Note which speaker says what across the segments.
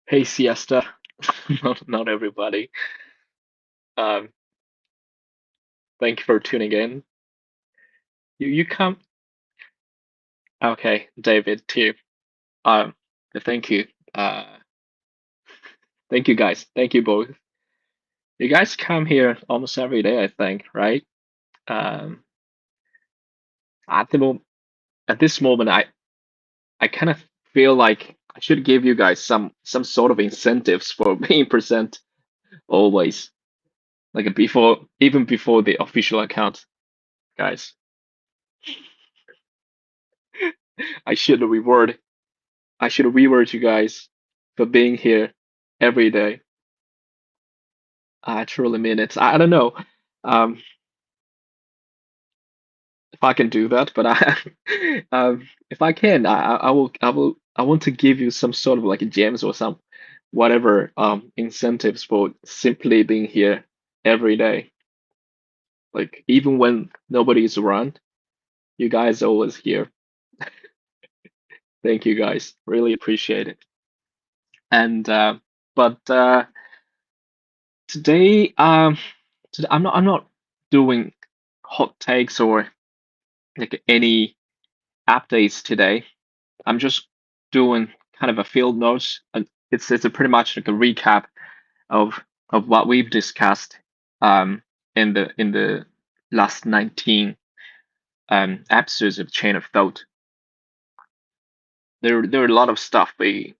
Speaker 1: Hey, siesta. Not everybody. Um, Thank you for tuning in. You come. Okay, David too. Um, thank you. Thank you guys. Thank you both. You guys come here almost every day, I think, right? Um, at the moment, at this moment, I kind of feel like I should give you guys some sort of incentives for being present always, like before, even before the official account, guys. I should reward I should reward you guys for being here every day. I truly mean it. I don't know if I can do that, but if I can, I want to give you some sort of like gems or some whatever incentives for simply being here every day. Like even when nobody is around, you guys are always here. Thank you guys. Really appreciate it. And but today today I'm not doing hot takes or like any updates today. I'm just doing kind of a field notes, and it's a pretty much like a recap of what we've discussed in the last 19 episodes of Chain of Thought. There are a lot of stuff we've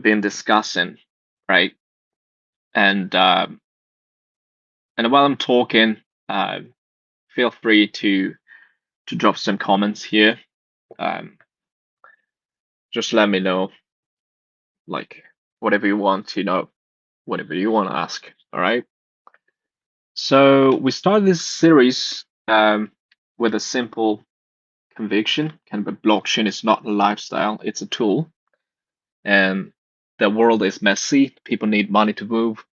Speaker 1: been discussing, right? And and while I'm talking, uh, feel free to drop some comments here. Um, just let me know, like whatever you want to know, whatever you want to ask. All right. So we start this series with a simple conviction: kind of a blockchain is not a lifestyle; it's a tool. And the world is messy. People need money to move,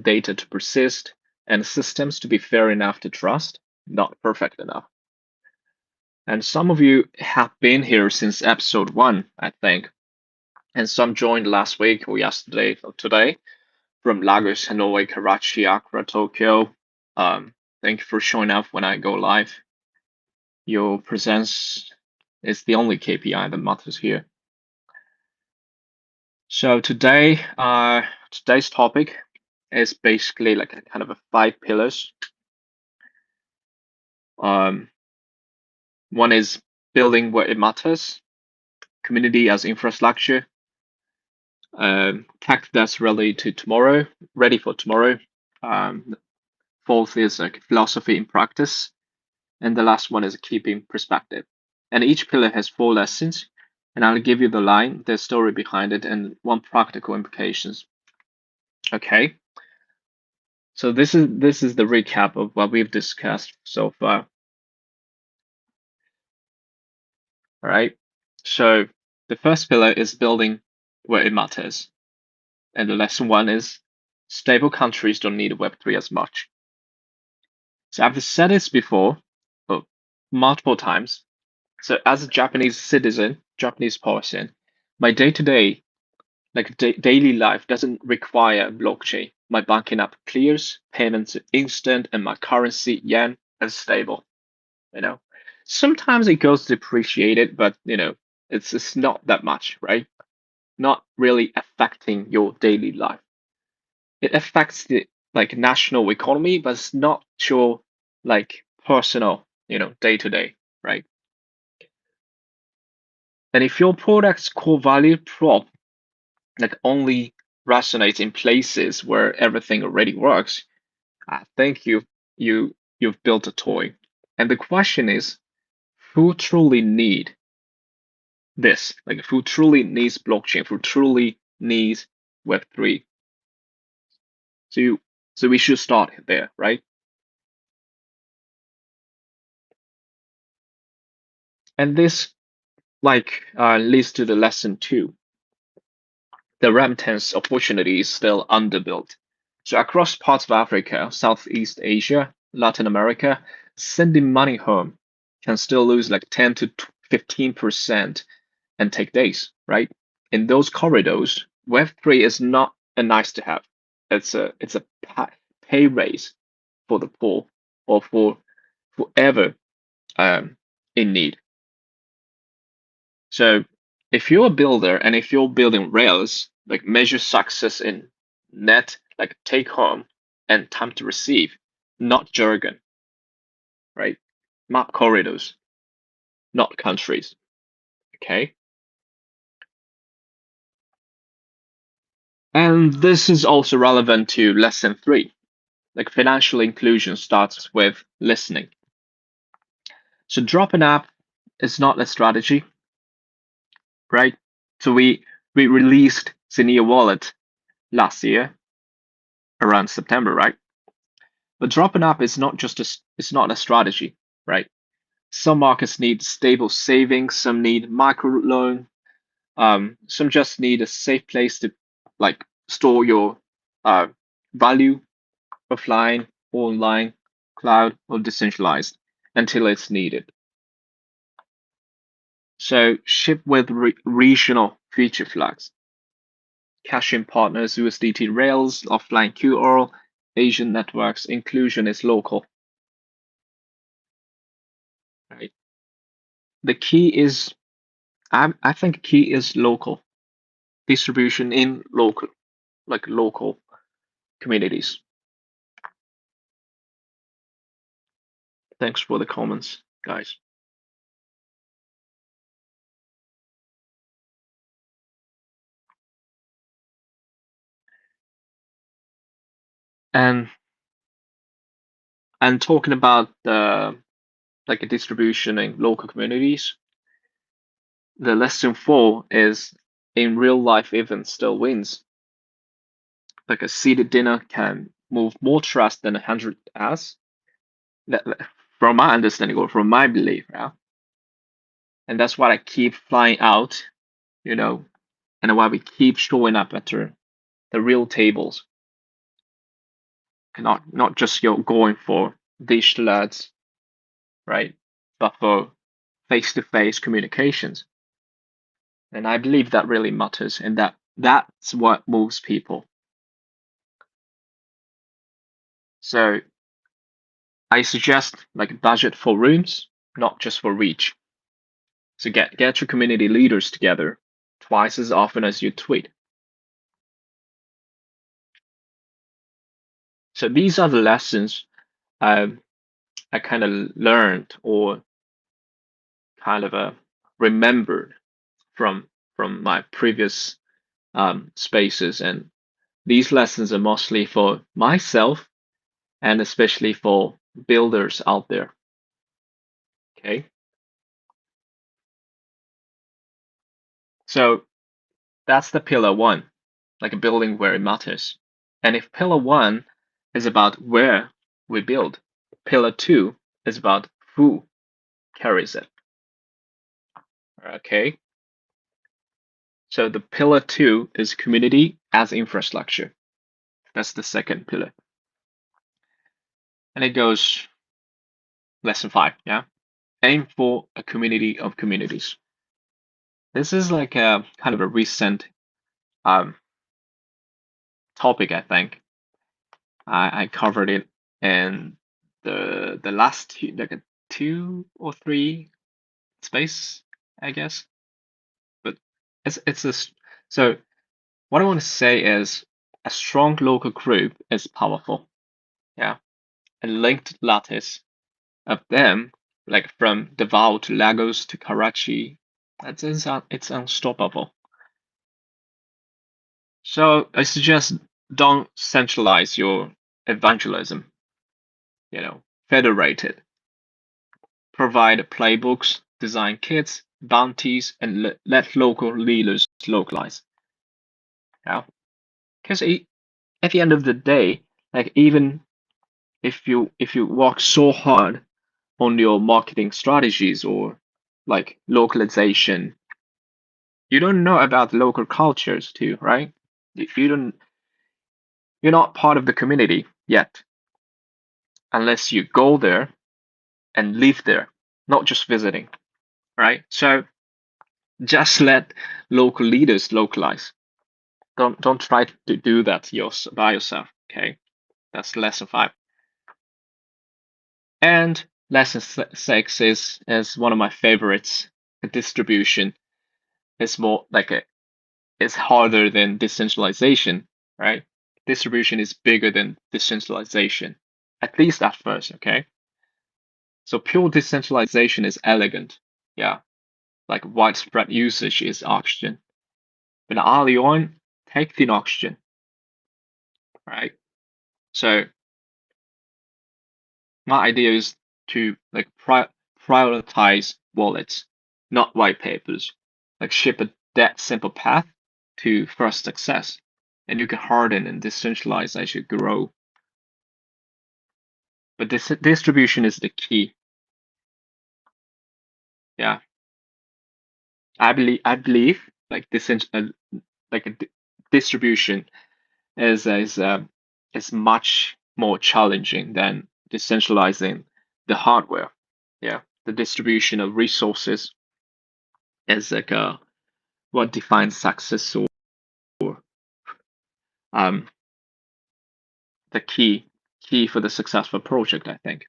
Speaker 1: data to persist, and systems to be fair enough to trust, not perfect enough. And some of you have been here since episode one, I think, and some joined last week or yesterday or today from Lagos, Hanoi, Karachi, Accra, Tokyo. Thank you for showing up when I go live. Your presence is the only KPI that matters here. So today's topic is basically like a kind of a five pillars. Um, One is building where it matters, community as infrastructure, tech that's ready for tomorrow. Um, Fourth is like philosophy in practice, and the last one is keeping perspective. And each pillar has four lessons, and I'll give you the line, the story behind it, and one practical implications. Okay. So this is the recap of what we've discussed so far. All right. So the first pillar is building where it matters, and the lesson one is stable countries don't need Web3 as much. So I've said this before, but multiple times. So as a Japanese citizen, Japanese person, my day-to-day, like daily life doesn't require blockchain. My banking app clears, payments are instant, and my currency, yen, is stable. You know, sometimes it goes depreciated, but it's not that much, right? Not really affecting your daily life. It affects the like national economy, but it's not your like personal, day to day, right? And if your product's core value prop like only resonates in places where everything already works, I think you've built a toy. And the question is, who truly need this? Like who truly needs blockchain? Who truly needs Web3? So so we should start there, right? And this leads to the lesson two. The remittance opportunity is still underbuilt. So across parts of Africa, Southeast Asia, Latin America, sending money home can still lose like 10 to 15% and take days, right? In those corridors, Web3 is not a nice to have. It's a pay raise for the poor or for whoever in need. So if you're a builder and if you're building Rails, like measure success in net, like take home and time to receive, not jargon, right? Map corridors, not countries. Okay. And this is also relevant to lesson 3. Like financial inclusion starts with listening. So drop an app is not a strategy, right? So we released Xenea wallet last year around September, right? But drop an app is not just it's not a strategy, right? Some markets need stable savings, some need micro loan, some just need a safe place to like store your uh, value offline, online, cloud, or decentralized until it's needed. So ship with regional feature flags. Caching partners, USDT Rails, offline QR, Asian networks, inclusion is local. Right. The key is, I think key is local distribution in local, like local communities. Thanks for the comments, guys. And talking about the like a distribution in local communities, the lesson 4 is in real life events still wins. Like a seated dinner can move more trust than 100 ads. From my understanding or from my belief, yeah. And that's why I keep flying out, you know, and why we keep showing up at the real tables, not just going for digital ads, right? But for face-to-face communications. And I believe that really matters, and that's what moves people. So I suggest like budget for rooms, not just for reach. So get your community leaders together twice as often as you tweet. So these are the lessons I kind of learned or kind of remembered from my previous spaces, and these lessons are mostly for myself and especially for builders out there. Okay, so that's the pillar 1, like a building where it matters. And if pillar 1 is about where we build, pillar 2 is about who carries it. Okay, so the pillar 2 is community as infrastructure. That's the second pillar. And it goes lesson 5, yeah? Aim for a community of communities. This is like a kind of a recent um, topic, I think. I covered it in the last two, like a 2 or 3 space, I guess. But it's a so what I want to say is a strong local group is powerful. Yeah. A linked lattice of them, like from Davao to Lagos to Karachi, it's unstoppable. So I suggest don't centralize your evangelism. Federate it. Provide playbooks, design kits, bounties, and let local leaders localize. Yeah, because at the end of the day, like even if you work so hard on your marketing strategies or like localization, you don't know about local cultures too, right? You don't, you're not part of the community yet unless you go there and live there, not just visiting, right? So just let local leaders localize. Don't try to do that by yourself. Okay, that's lesson 5. And lesson 6 is one of my favorites. Distribution is more like it's harder than decentralization, right? Distribution is bigger than decentralization, at least at first. Okay, so pure decentralization is elegant, yeah, like widespread usage is oxygen, but early on, take thin oxygen, right? So my idea is to like prioritize wallets, not white papers. Like ship that simple path to first success, and you can harden and decentralize as you grow. But this distribution is the key. Yeah, I believe like like distribution is much more challenging than decentralizing the hardware. Yeah, the distribution of resources is like what defines success or um the key for the successful project, I think.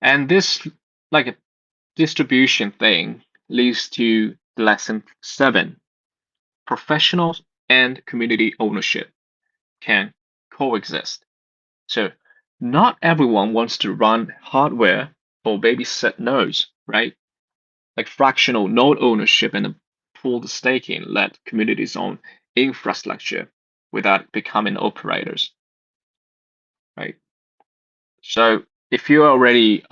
Speaker 1: And this like a distribution thing leads to lesson 7. Professionals and community ownership can coexist. So not everyone wants to run hardware or babysit nodes, right? Like fractional node ownership and pooled staking let communities own infrastructure without becoming operators, right? So if you already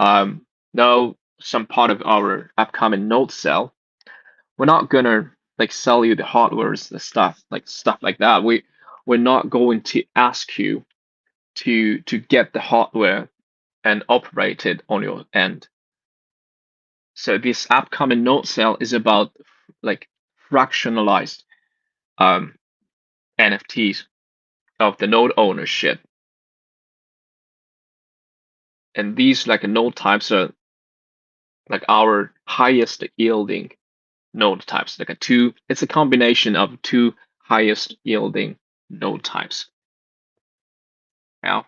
Speaker 1: know some part of our upcoming node sale, we're not gonna like sell you the hardware, the stuff like that. We're not going to ask you to get the hardware and operate it on your end. So this upcoming node sale is about like fractionalized um, NFTs of the node ownership, and these like node types are like our highest yielding node types. Like a two, it's a combination of two highest yielding node types. Yeah.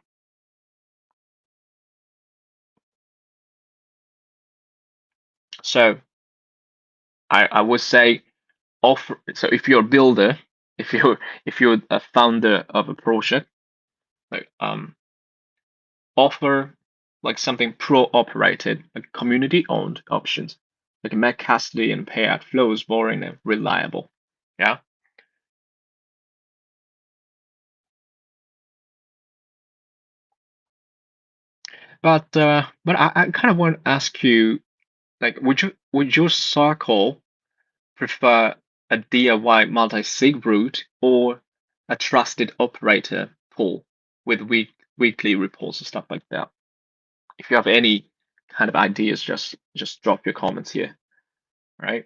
Speaker 1: So I would say offer. So if you're a builder, if you're a founder of a project, like offer like something pro-operated, like community-owned options, like make custody and payout flows boring and reliable. Yeah. But I kind of want to ask you, like, would your circle prefer a DIY multi-sig route or a trusted operator pool with weekly reports and stuff like that? If you have any kind of ideas, just drop your comments here, right?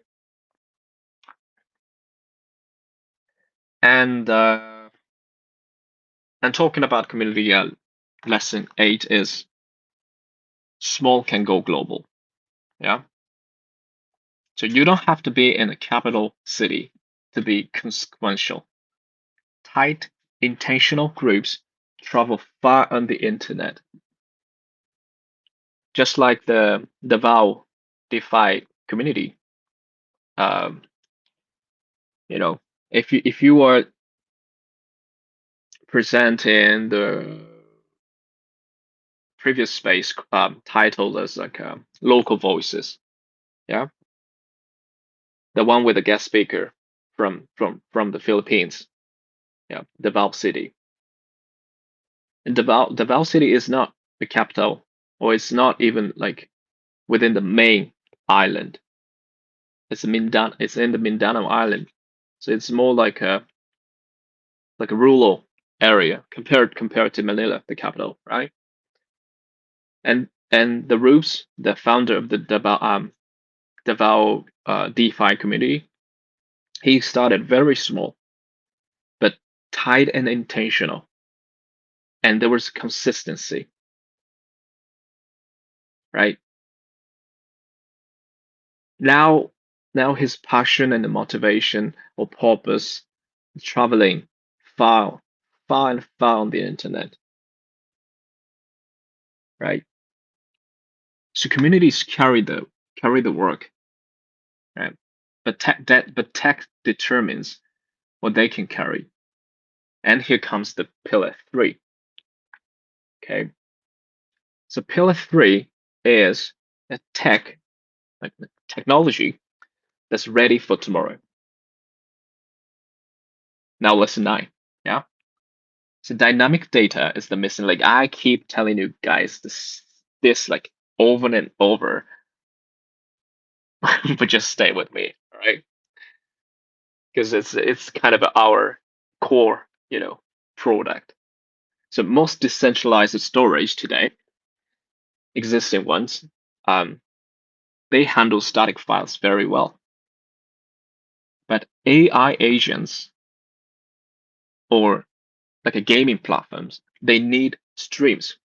Speaker 1: And talking about community, lesson 8 is small can go global. Yeah. So you don't have to be in a capital city to be consequential. Tight, intentional groups travel far on the internet, just like the DAO DeFi community. Um, you know, if you are present in the previous space titled as like local voices, yeah, the one with the guest speaker from the Philippines, yeah, Davao City. And Davao City is not the capital, or it's not even like within the main island. It's in the Mindanao Island, so it's more like a rural area compared to Manila, the capital, right? And the Roofs, the founder of the Davao DeFi community, he started very small, but tight and intentional, and there was consistency, right? Now Now his passion and the motivation or purpose is traveling far, far and far on the internet, right? So communities carry the work, right? But tech determines what they can carry. And here comes the pillar three. Okay. So pillar three is a like technology that's ready for tomorrow. Now lesson nine. Yeah. So dynamic data is the missing. Like I keep telling you guys this like over and over, but just stay with me, all right? Because it's kind of our core, product. So most decentralized storage today, existing ones, um, they handle static files very well. But AI agents or like a gaming platforms, they need streams,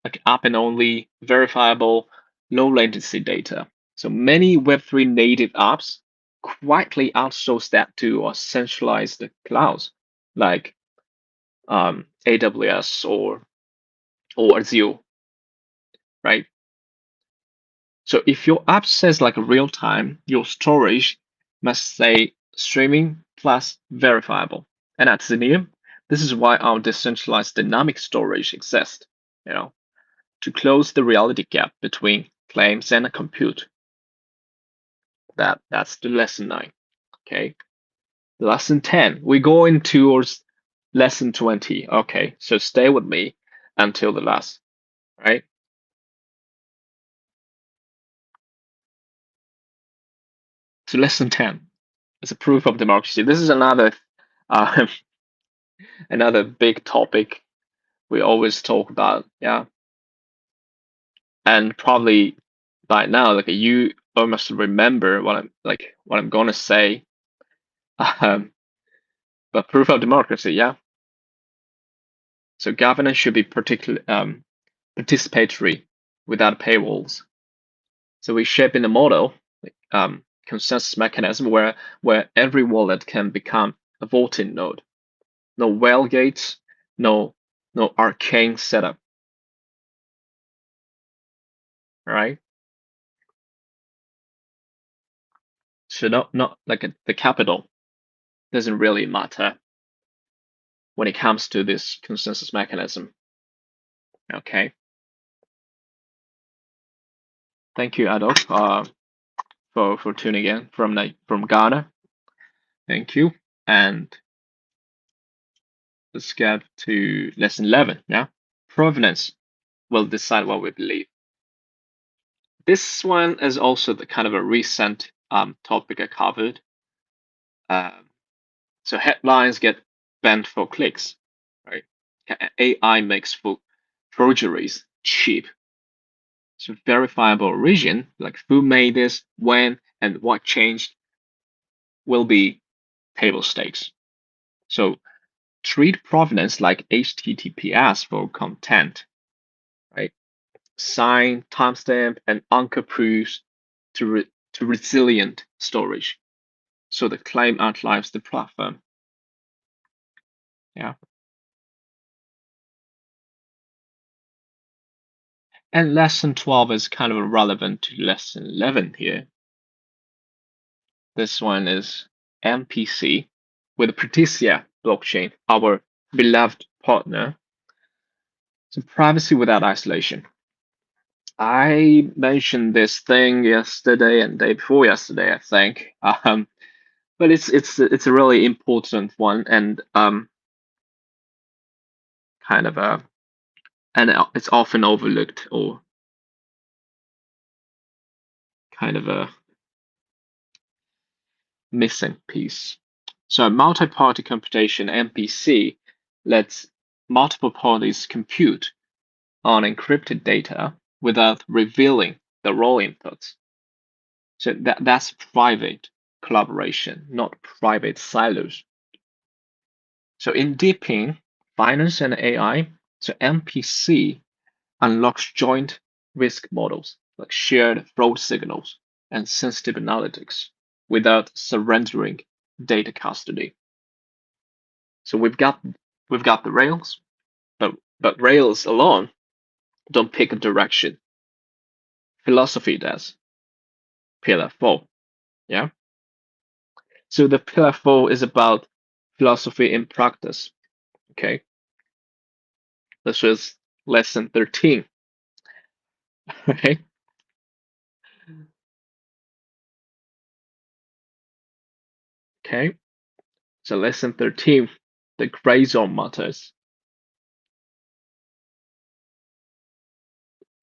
Speaker 1: like up and only verifiable, low latency data. So many Web3 native apps quietly outsource that to or centralized clouds like AWS or Azure, right? So if your app says like real time, your storage must say streaming plus verifiable. And at Xenea, this is why our decentralized dynamic storage exists, you know, to close the reality gap between claims and a compute. That's the lesson nine. Okay. Lesson 10. We're going towards lesson 20. Okay, so stay with me until the last, right? So lesson 10 is a proof of democracy. This is uh, another big topic we always talk about. Yeah. And probably by now, like you almost remember what I'm gonna say. Um, but proof of democracy, yeah. So governance should be particularly participatory without paywalls. So we shape in a model, consensus mechanism where every wallet can become a voting node. No whale gates, no arcane setup, right? So not like the capital doesn't really matter when it comes to this consensus mechanism. Okay. Thank you, Adolf, for tuning in from Ghana. Thank you. And let's get to lesson 11. Yeah. Provenance will decide what we believe. This one is also the kind of a recent topic I covered. Um, so headlines get banned for clicks, right? AI makes forgeries cheap. So verifiable origin, like who made this, when, and what changed, will be table stakes. So treat provenance like HTTPS for content, right? Sign, timestamp, and anchor proofs to resilient storage. So the claim outlives the platform. Yeah. And lesson 12 is kind of relevant to lesson 11 here. This one is MPC with Protisia blockchain, our beloved partner. So privacy without isolation. I mentioned this thing yesterday and day before yesterday, I think. But it's a really important one and kind of a and it's often overlooked or kind of a missing piece. So multi-party computation (MPC) lets multiple parties compute on encrypted data without revealing the raw inputs. So that's private collaboration, not private silos. So in deeping finance and AI, so MPC unlocks joint risk models like shared fraud signals. and sensitive analytics without surrendering data custody. So we've got the Rails, but Rails alone don't pick a direction. Philosophy does. Pillar 4. Yeah. So the pillar 4 is about philosophy in practice. Okay. This is lesson 13. Okay. Okay. So lesson 13, the gray zone matters.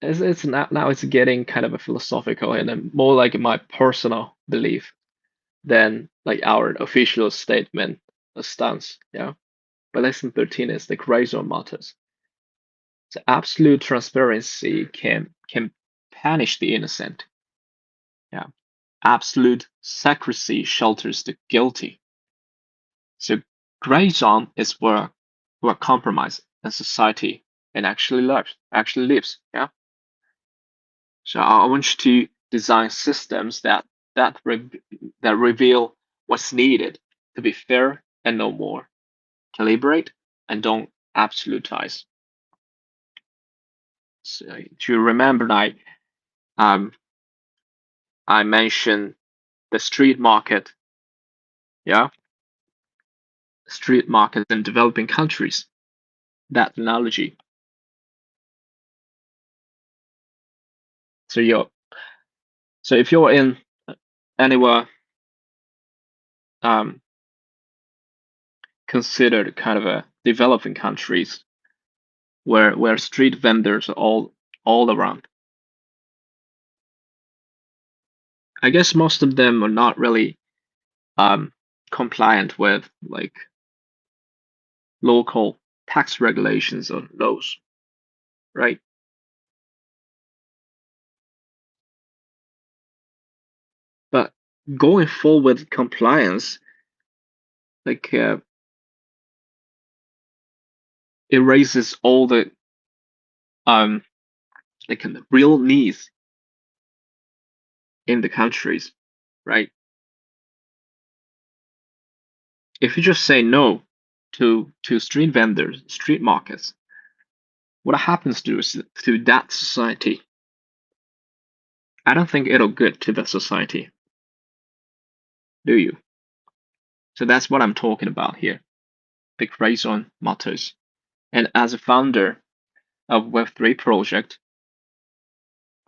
Speaker 1: It's now it's getting kind of a philosophical and more like my personal belief than like our official statement or stance. Yeah. But lesson 13 is the gray zone matters. So absolute transparency can punish the innocent. Yeah. Absolute secrecy shelters the guilty. So gray zone is where compromise and society and actually lives. Yeah. So I want you to design systems that reveal what's needed to be fair and no more. Calibrate and don't absolutize. So to remember, um, I mentioned the street market, yeah, street markets in developing countries. That analogy. So if you're in anywhere um, considered kind of a developing countries where street vendors are all around, I guess most of them are not really um, compliant with like local tax regulations or laws, right? But going forward with compliance, like erases all the um like the real needs in the countries, right? If you just say no to street vendors, street markets, what happens to that society? I don't think it'll good to the society, do you? So that's what I'm talking about here. The gray zone matters. And as a founder of Web3 project,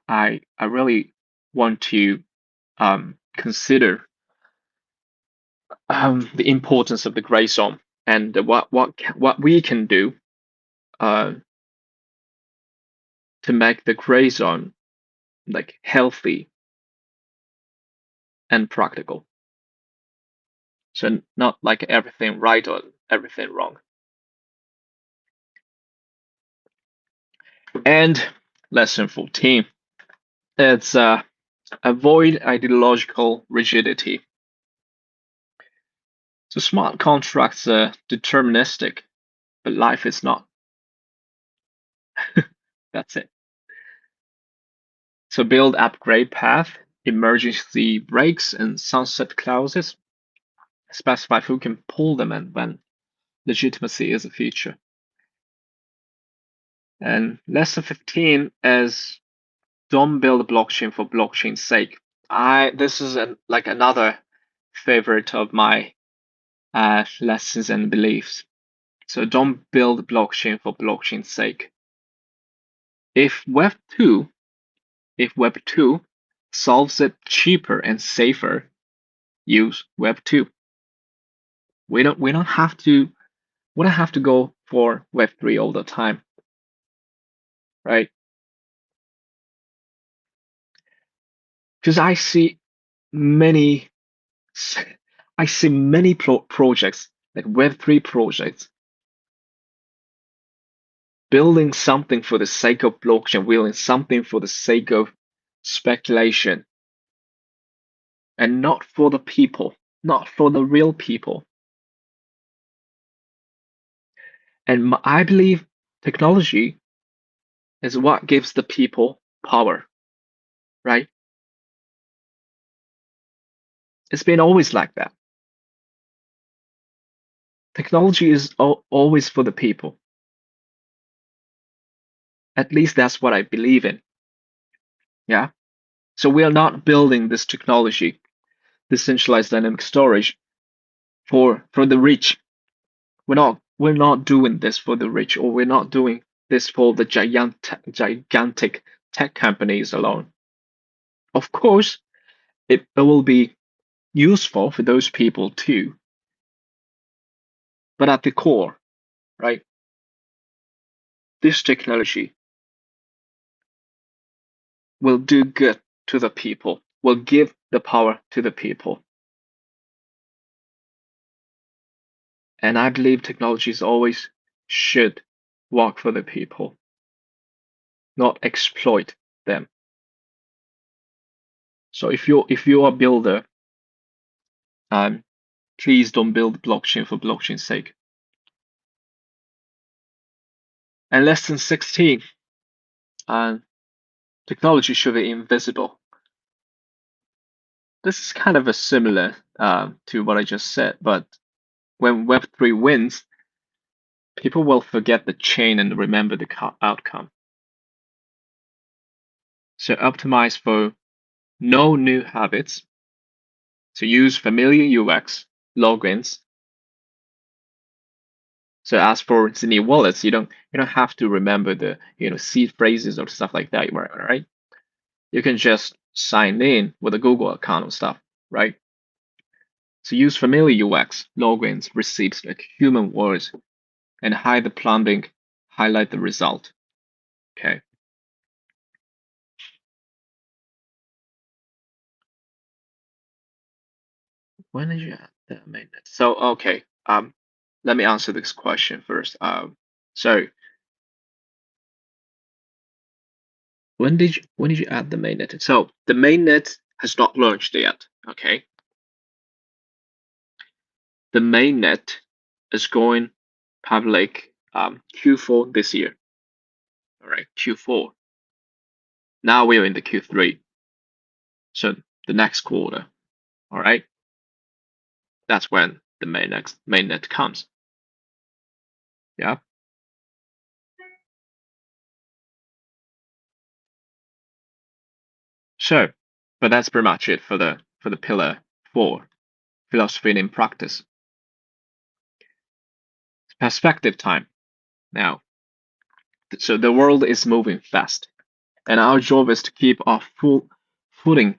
Speaker 1: I really want to consider the importance of the gray zone and what we can do uh, to make the gray zone like healthy and practical. So not like everything right or everything wrong. And lesson 14, it's avoid ideological rigidity. So smart contracts are deterministic, but life is not. That's it. So build upgrade path, emergency brakes, and sunset clauses. Specify who can pull them and when legitimacy is a feature. And lesson 15 is don't build a blockchain for blockchain's sake. This is like another favorite of my lessons and beliefs. So don't build a blockchain for blockchain's sake. If Web2 solves it cheaper and safer, use Web2. We don't have to go for Web3 all the time, right? Because many I see many projects like Web3 projects building something for the sake of blockchain, building something for the sake of speculation, and not for the people, not for the real people. And I believe technology is what gives the people power, right? It's been always like that. Technology is always for the people. At least that's what I believe in. Yeah. So we are not building this technology, decentralized dynamic storage, for the rich. We're not doing this for the rich, or we're not doing this for the gigantic tech companies alone. Of course, it will be useful for those people too, but at the core, right? This technology will do good to the people, will give the power to the people. And I believe technologies always should work for the people, not exploit them. So if you're a builder, um, please don't build blockchain for blockchain's sake. And lesson 16, technology should be invisible. This is kind of a similar to what I just said, but when Web3 wins, people will forget the chain and remember the outcome. So optimize for no new habits. So use familiar UX, logins. So as for Xenea wallets, you don't have to remember the seed phrases or stuff like that, right? You can just sign in with a Google account or stuff, right? So use familiar UX, logins, receipts like human words, and hide the plumbing, highlight the result. Okay. When did you add the mainnet? So okay, let me answer this question first. So when did you add the mainnet? So the mainnet has not launched yet. Okay, the mainnet is going public Q4 this year. All right, Q4. Now we're in the Q3, so the next quarter. All right, that's when the mainnet comes. Yeah. So, but that's pretty much it for the pillar 4, philosophy in practice. Perspective time. Now, so the world is moving fast, and our job is to keep our full footing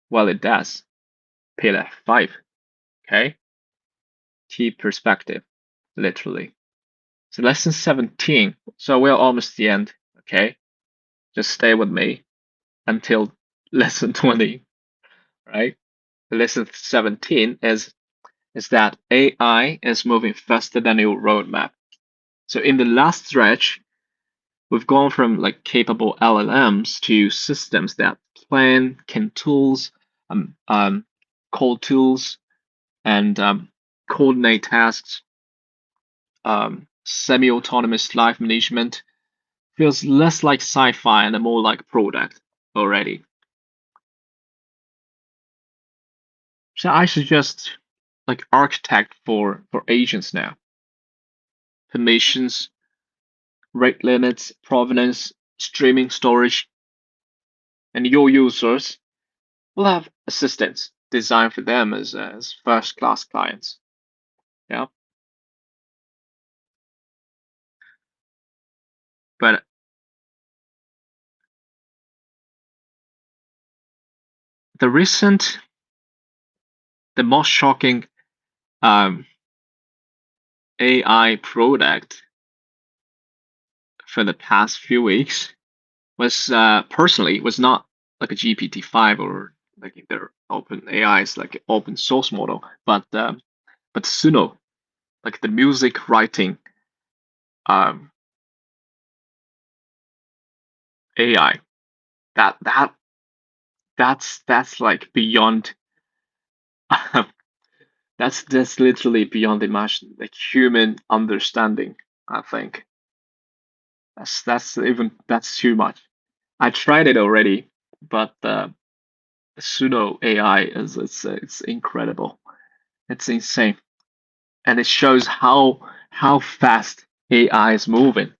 Speaker 1: while it does. Pillar 5. Okay, keep perspective, literally. So lesson 17. So we're almost the end. Okay, just stay with me until lesson 20. Right. The lesson 17 is that AI is moving faster than your roadmap. So in the last stretch, we've gone from like capable LLMs to systems that plan, can tools, code tools, and coordinate tasks. Semi-autonomous life management feels less like sci-fi and more like product already. So I suggest like architect for agents now. Permissions, rate limits, provenance, streaming storage, and your users will have assistants designed for them as first-class clients. Yeah, but the recent, the most shocking AI product for the past few weeks was personally was not like a GPT-5 or like their open AI's like open source model, but Suno, like the music writing um, AI. That's like beyond. That's literally beyond imagine like human understanding. I think that's too much. I tried it already, but pseudo AI is it's incredible. It's insane, and it shows how fast AI is moving.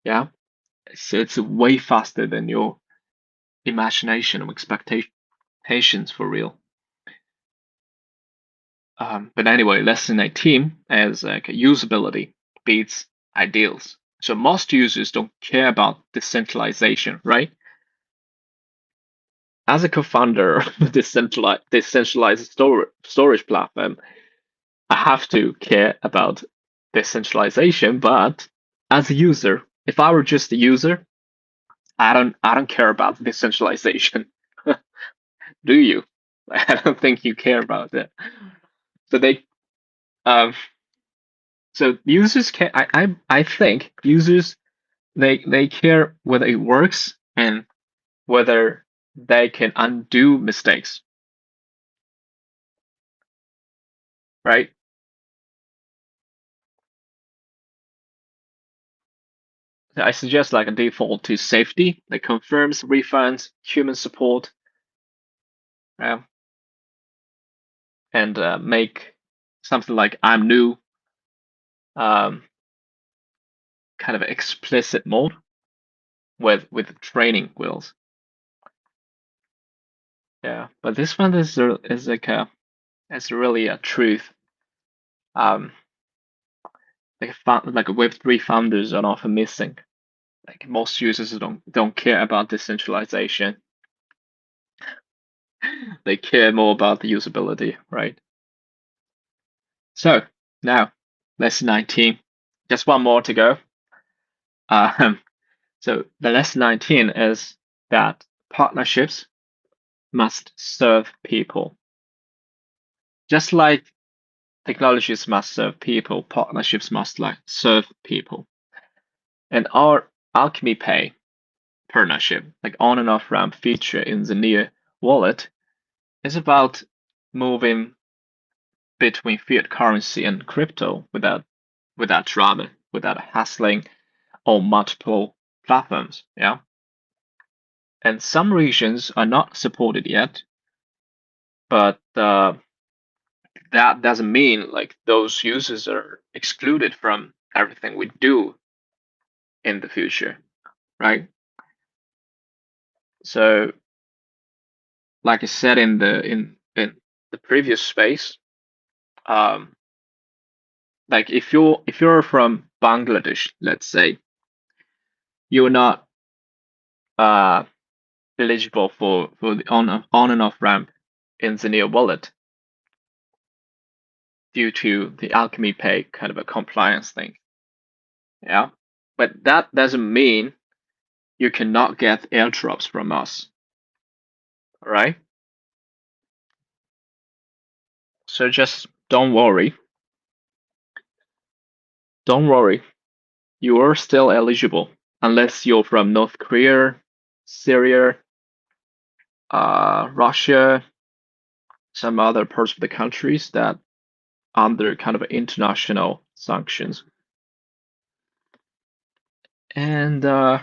Speaker 1: Yeah, it's way faster than your imagination or expectations for real. But anyway, lesson 18 is like usability beats ideals. So most users don't care about decentralization, right? As a co-founder of a decentralized storage platform, I have to care about decentralization. But as a user, if I were just a user, I don't care about decentralization. Do you? I don't think you care about it. So they um so users can I think users they care whether it works and whether they can undo mistakes, right? I suggest like a default to safety that confirms refunds, human support, uh, and make something like I'm new um, kind of explicit mode with training wheels. Yeah, but this one is like a it's really a truth. Um, like Web3 founders are often missing. Like most users don't care about decentralization. They care more about the usability, right? So now, lesson 19. Just one more to go. Um, so the lesson 19 is that partnerships must serve people. Just like technologies must serve people, partnerships must like serve people. And our Alchemy Pay partnership, like on and off ramp feature in the Xenea wallet, is about moving between fiat currency and crypto without drama, without hassling on multiple platforms. Yeah. And some regions are not supported yet, but that doesn't mean like those users are excluded from everything we do in the future, right? So, like I said in the previous space, um, like if you're from Bangladesh, let's say, you're not uh, eligible for the on and off ramp in the Xenea wallet due to the Alchemy Pay kind of a compliance thing. Yeah. But that doesn't mean you cannot get airdrops from us. All right. So just don't worry. Don't worry. You are still eligible unless you're from North Korea, Syria, Russia, some other parts of the countries that under kind of international sanctions. And I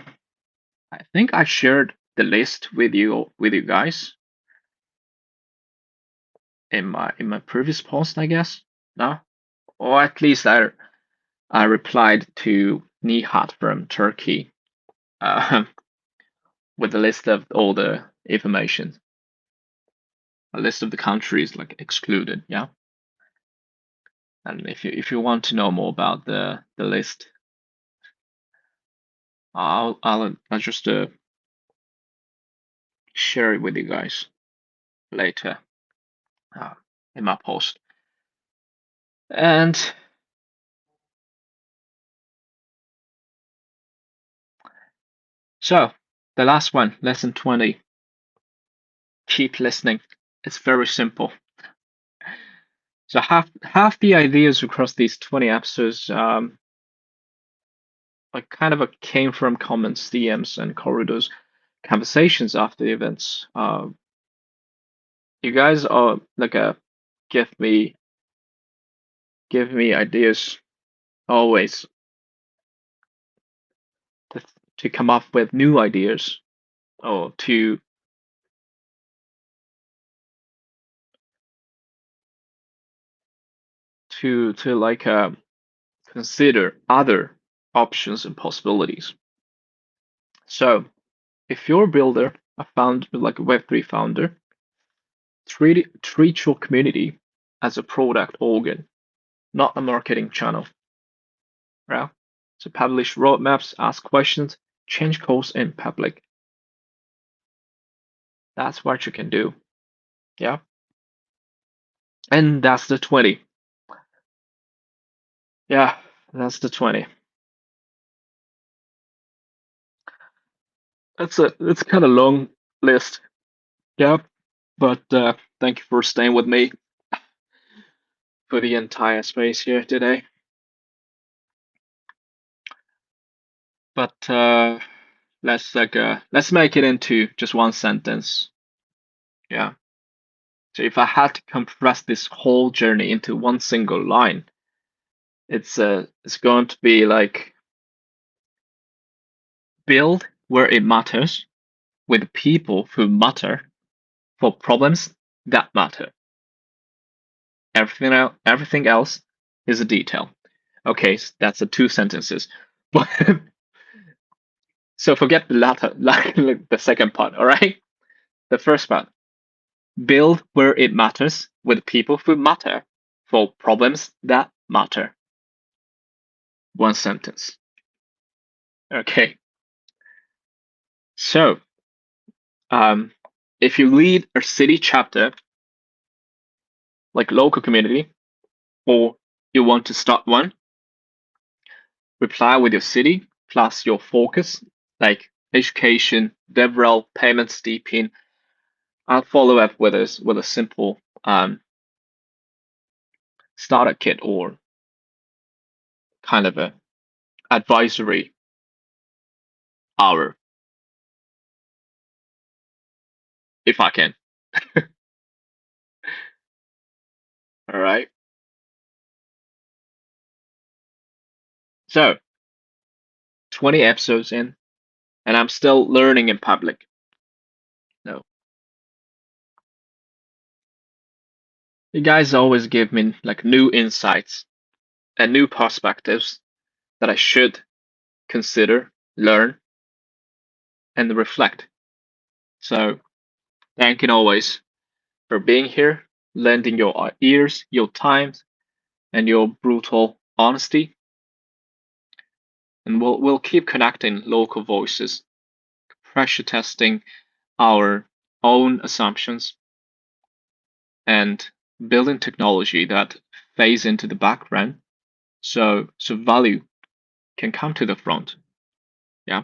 Speaker 1: think I shared the list with you guys in my previous post, I guess. No, or at least I replied to Nihat from Turkey uh, with a list of all the information, a list of the countries like excluded. Yeah, and if you want to know more about the list, I'll just share it with you guys later uh, in my post. And so the last one, lesson 20. Keep listening. It's very simple. So half the ideas across these 20 episodes like kind of came from comments, DMs, and corridors conversations after the events. You guys are like give me give me ideas always to, to come up with new ideas or to to like consider other options and possibilities. So if you're a builder, a founder, like a Web3 founder, treat your community as a product organ, not a marketing channel. Right? So publish roadmaps, ask questions, change codes in public. That's what you can do. Yeah. And that's the 20. Yeah, that's the 20. It's kind of long list. Yeah. But thank you for staying with me for the entire space here today. But let's make it into just one sentence. Yeah. So if I had to compress this whole journey into one single line, it's going to be like build where it matters with people who matter for problems that matter. Everything else is a detail. Okay, so that's the two sentences. But so forget the latter, like the second part, all right? The first part, build where it matters with people who matter for problems that matter. One sentence. Okay. So, if you lead a city chapter, like local community, or you want to start one, reply with your city plus your focus, like education, DevRel, payments, deepin. I'll follow up with a simple starter kit or kind of a advisory hour if I can. All right. So 20 episodes in, and I'm still learning in public. No, you guys always give me like new insights and new perspectives that I should consider, learn, and reflect. So thank you always for being here, lending your ears, your time, and your brutal honesty. And we'll keep connecting local voices, pressure testing our own assumptions, and building technology that fades into the background so value can come to the front. Yeah.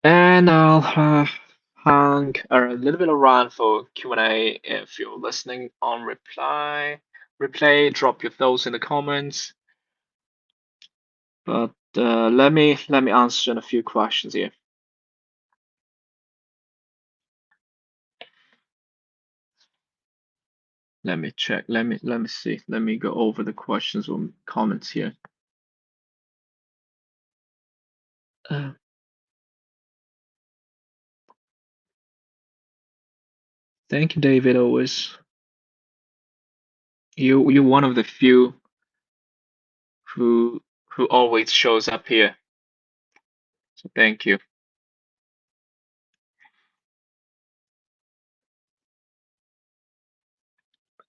Speaker 1: And I'll hang a little bit around for Q&A if you're listening on replay, drop your thoughts in the comments. But let me answer a few questions here. Let me check. Let me see. Let me go over the questions or comments here. Uh, Thank you, David. Always you're one of the few who always shows up here. So thank you.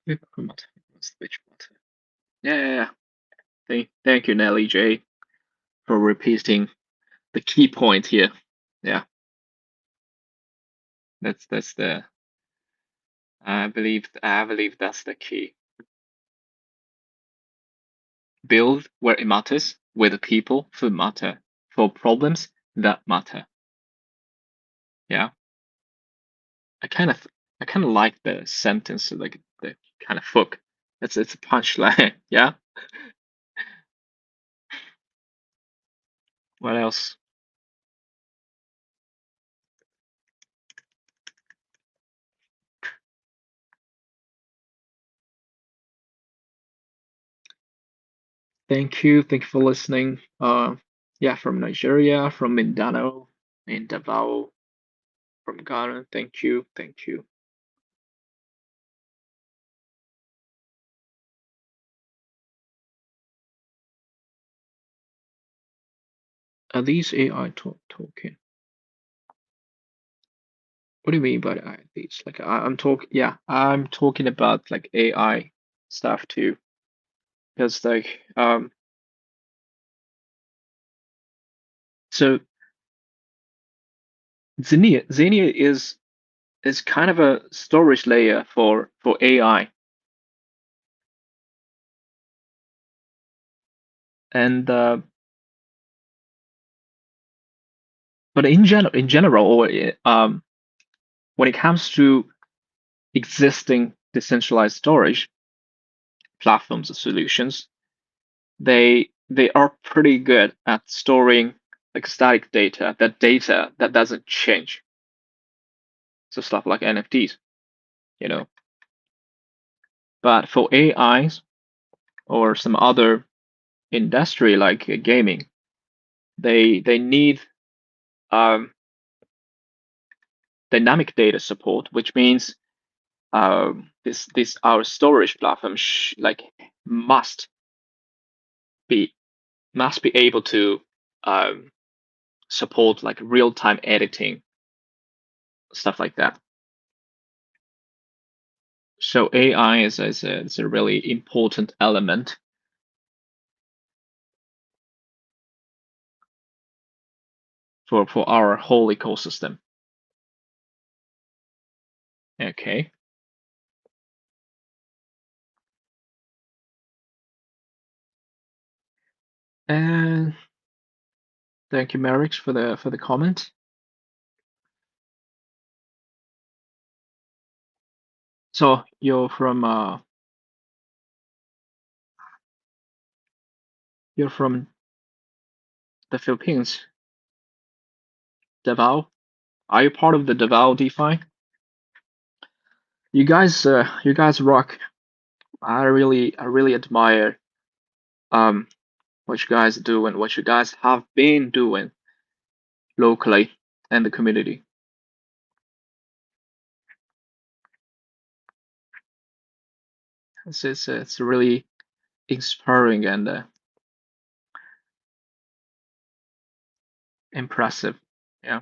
Speaker 1: Yeah, yeah, yeah. Thank you, Nelly J, for repeating the key point here. Yeah, that's the I believe that's the key. Build where it matters with the people who matter for problems that matter. Yeah, I kind of I kind of like the sentence, like the kind of hook. It's a punchline. Yeah. What else? Thank you for listening. Yeah, from Nigeria, from Mindanao, in Davao, from Ghana. Thank you. Are these AI token? What do you mean by these? Like I'm talking about like AI stuff too. Because like so Xenea is kind of a storage layer for AI. And but in general, or when it comes to existing decentralized storage platforms or solutions, they are pretty good at storing like static data that doesn't change. So stuff like NFTs, you know. But for AIs or some other industry like gaming, they need um, dynamic data support, which means this our storage platform like must be must be able to um, support like real time editing, stuff like that. So AI is a really important element for our whole ecosystem. Okay. And thank you, Merrick, for the comment. So you're from the Philippines, Davao. Are you part of the Davao DeFi? You guys rock. I really admire um what you guys do and what you guys have been doing locally and the community. It's really inspiring and impressive. Yeah.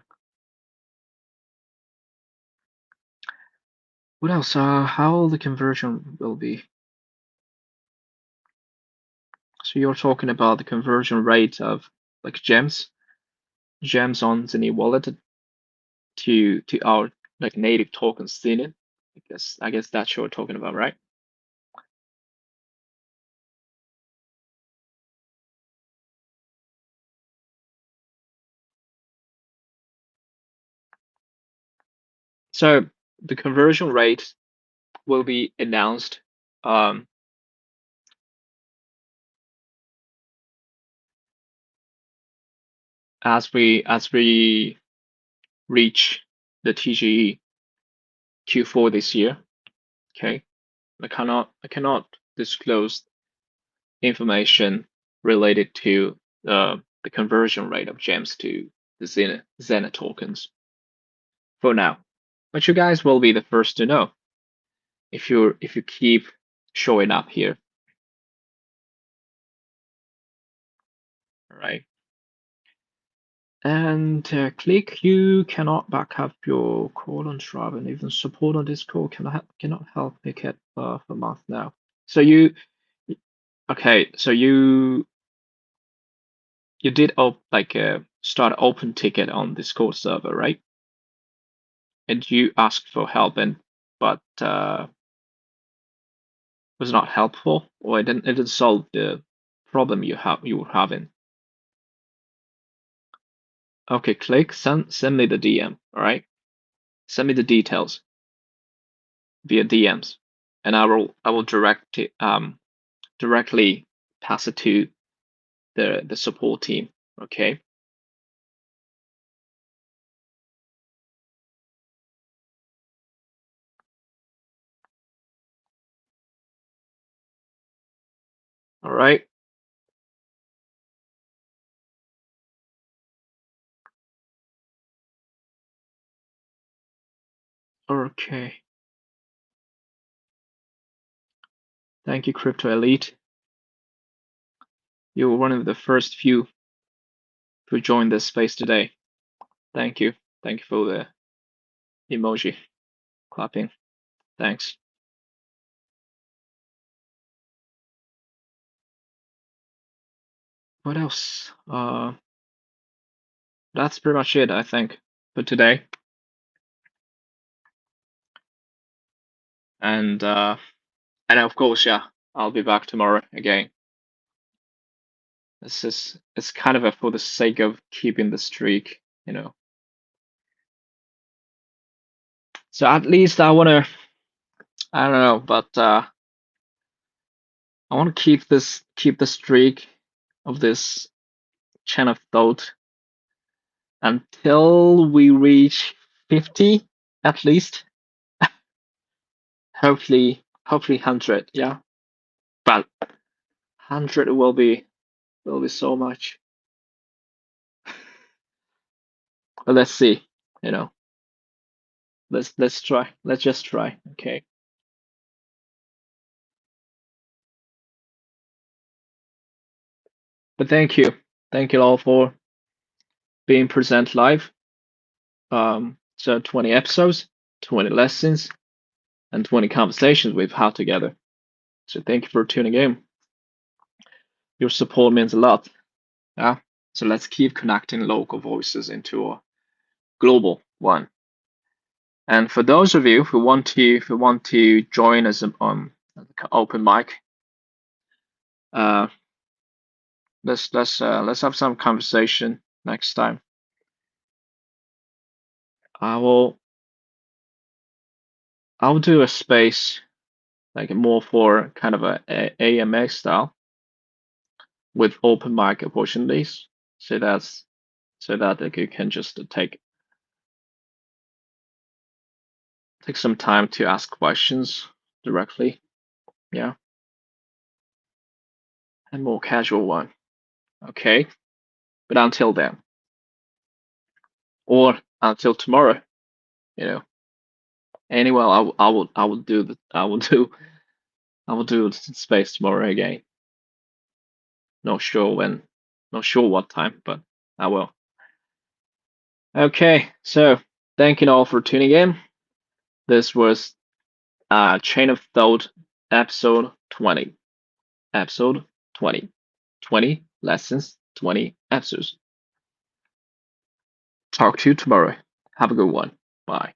Speaker 1: What else? How the conversion will be? So you're talking about the conversion rate of like gems on the new wallet to our like native tokens in it. I guess that's what you're talking about, right? So the conversion rate will be announced um, as we reach the TGE Q4 this year. Okay, I cannot disclose information related to the conversion rate of gems to the Xena tokens for now. But you guys will be the first to know if you keep showing up here. All right. And click you cannot back up your call on Stripe and even support on Discord cannot help make it for a month now. So okay, so you did start open ticket on Discord server, right? And you asked for help and but was not helpful, or it didn't solve the problem you were having. Okay, click send me the DM, all right? Send me the details via DMs, and I will directly pass it to the support team. Okay. All right. Okay. Thank you, Crypto Elite. You were one of the first few joining this space today. Thank you. Thank you for the emoji clapping. Thanks. What else? That's pretty much it, I think, for today. And of course, yeah, I'll be back tomorrow again. It's kind of for the sake of keeping the streak, you know. So at least I wanna, I don't know, but I want to keep the streak of this chain of thought until we reach 50 at least. Hopefully 100, yeah. But 100 will be so much. But let's see, you know. Let's try. Let's just try. Okay. But thank you. Thank you all for being present live. So 20 episodes, 20 lessons, and 20 conversations we've had together. So thank you for tuning in. Your support means a lot. Yeah. So let's keep connecting local voices into a global one. And for those of you who want to join us on open mic, let's have some conversation next time. I'll do a space like more for kind of a AMA style with open mic opportunities. So that like, you can just take some time to ask questions directly. Yeah. And more casual one. Okay. But until then, or until tomorrow, you know. Anyway, I will do space tomorrow again. Not sure when, not sure what time, but I will. Okay, so thank you all for tuning in. This was Chain of Thought episode 20. Episode 20. 20 lessons, 20 episodes. Talk to you tomorrow. Have a good one. Bye.